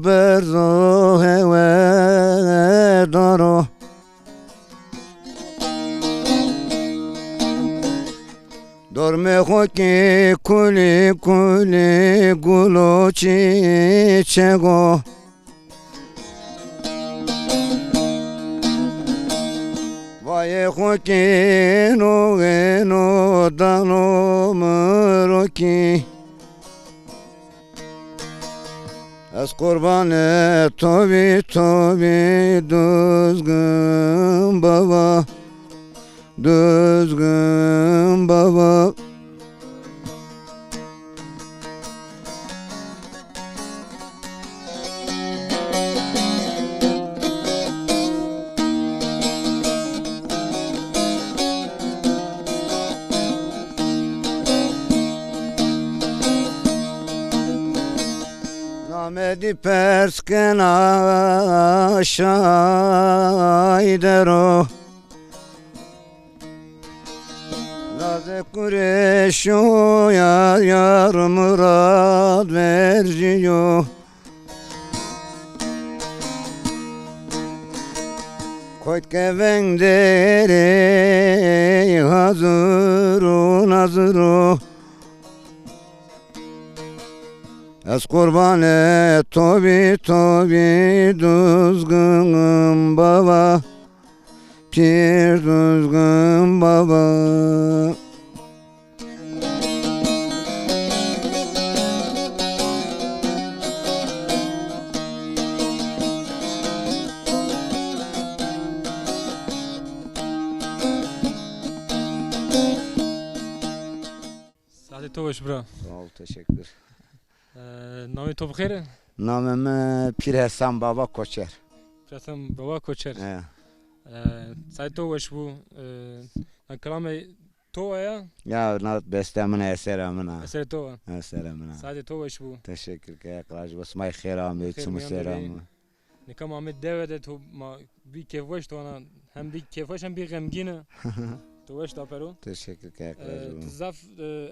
berzo heve daro Dorme hoki kuli kuli gulo çiçego Vay hoki no dano mroki Az kurban tobi düzgün baba Düzgün baba Namedi persken aşağı dero Laze kureşo yar murad verciyo Koyt keven dere hazır Az kurban tobi düzgün baba Pir düzgün baba Sadi Tovaş bra. Sağ ol teşekkür Nami to bxere? Namım Pir Hasan Baba Koçer Prasam baba koçer. Sadi Tovaş bu. Kalame Tova ya. Ya bestemine eseramına Eser Tova. Eseramına Sadi Tovaş bu. Teşekkür ki yaklaş basmay xeramı içimi seramı Nikam Ahmet devede to ma bir kevvaş to ana hem bir kevvaş hem bir gemgine. Tovaş da pero. Teşekkür ki yaklaş Zaf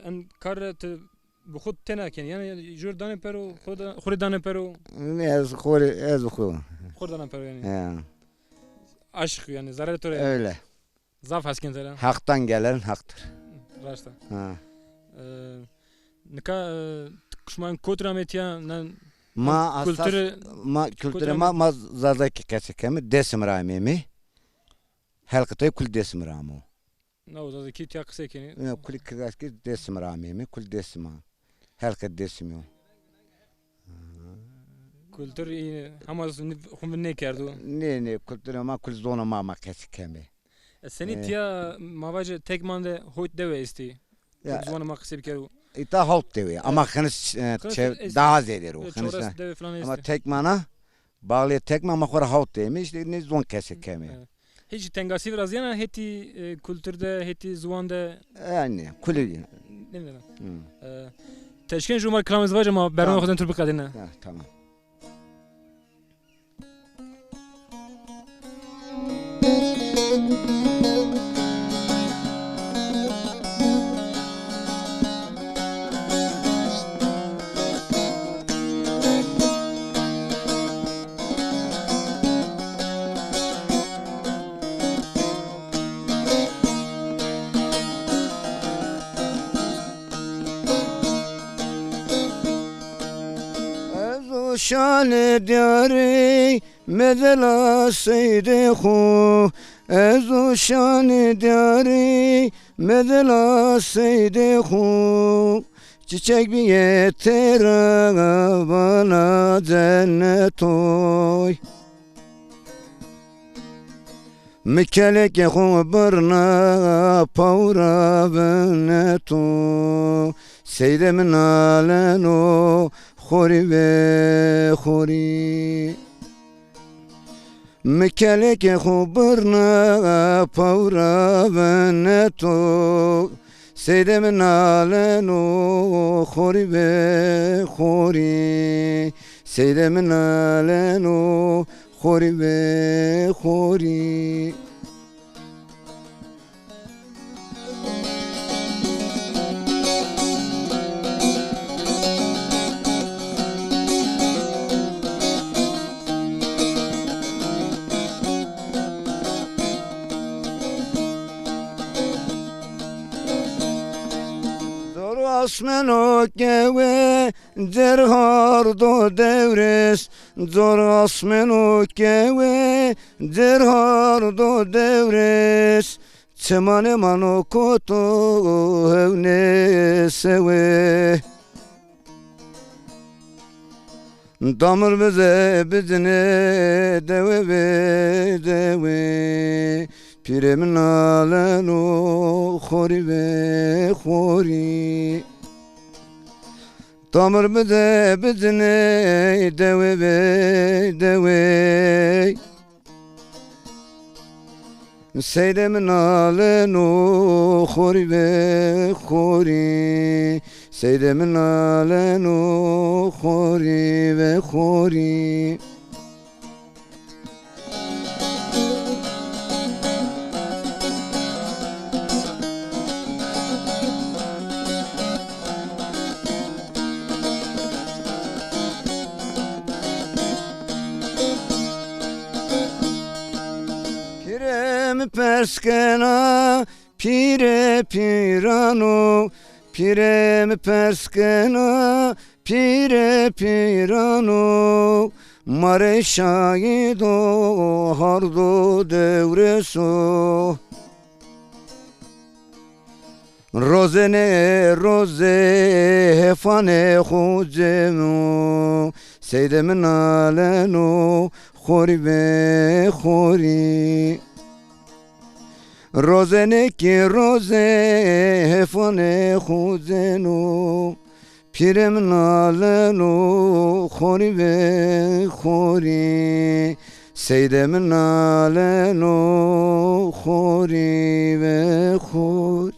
en kar te بخود تناکن یعنی جور دانه پرو خود دانه پرو Ez xori ez xu خود دانه پرو yani Ya aşk yani zarar tore öyle zaf hasken tera Haktan gelen haktır rasta Ha nika kuşman kotra metya nan Ma asas kültüre ma zadaki kaçakemi desim ramimi halkatay kul desim ramu ne o da ki tiyak sekeni kul kaçki desim ramimi kul desima halkat desimiyor kültür hamaz hum ne kerdu ne kültüre ma kul zona ma kaçakemi seni tiya mavaje tekmande hoyt deve isti zona ma kısıp keru İta halt diyor ama henüz daha zeder o ama tekmana bağlı tekme ama kora halt demiş işte ne zon kaçakemi hiç tengasi razıyana heti kültürde heti zuanda yani kulü ne bileyim teşkin jumar klamız var ama berma kadar turbi kadına tamam شان دیاری مدلا سید خو ازو شان دیاری مدلا سید خو çiçek bir yeter bana cennet oy Mikelek xu birna pawra benet o Seyde min alen o خوري بخوري مكالك خبرنا فورا بنتو سيد من علنو خوري بخوري سيد من علنو خوري بخوري asmeno geve derhardo devres zor asmeno geve derhardo devres çemane mano koto hevne seve damır bize bizine deve deve piremin aleno khori ve khori damır bize bizine deve deve seyremin aleno khori ve khori seyremin aleno khori ve khori Pirem perskena pire pirano Pirem perskena pire pirano Mare şahido hardo devreso Rozene roze hefane khuzemo Seydemin aleno khori ve khori Rozene ki roze hefane khuzeno Pirem naleno khori ve khori Seydemin naleno khori ve khori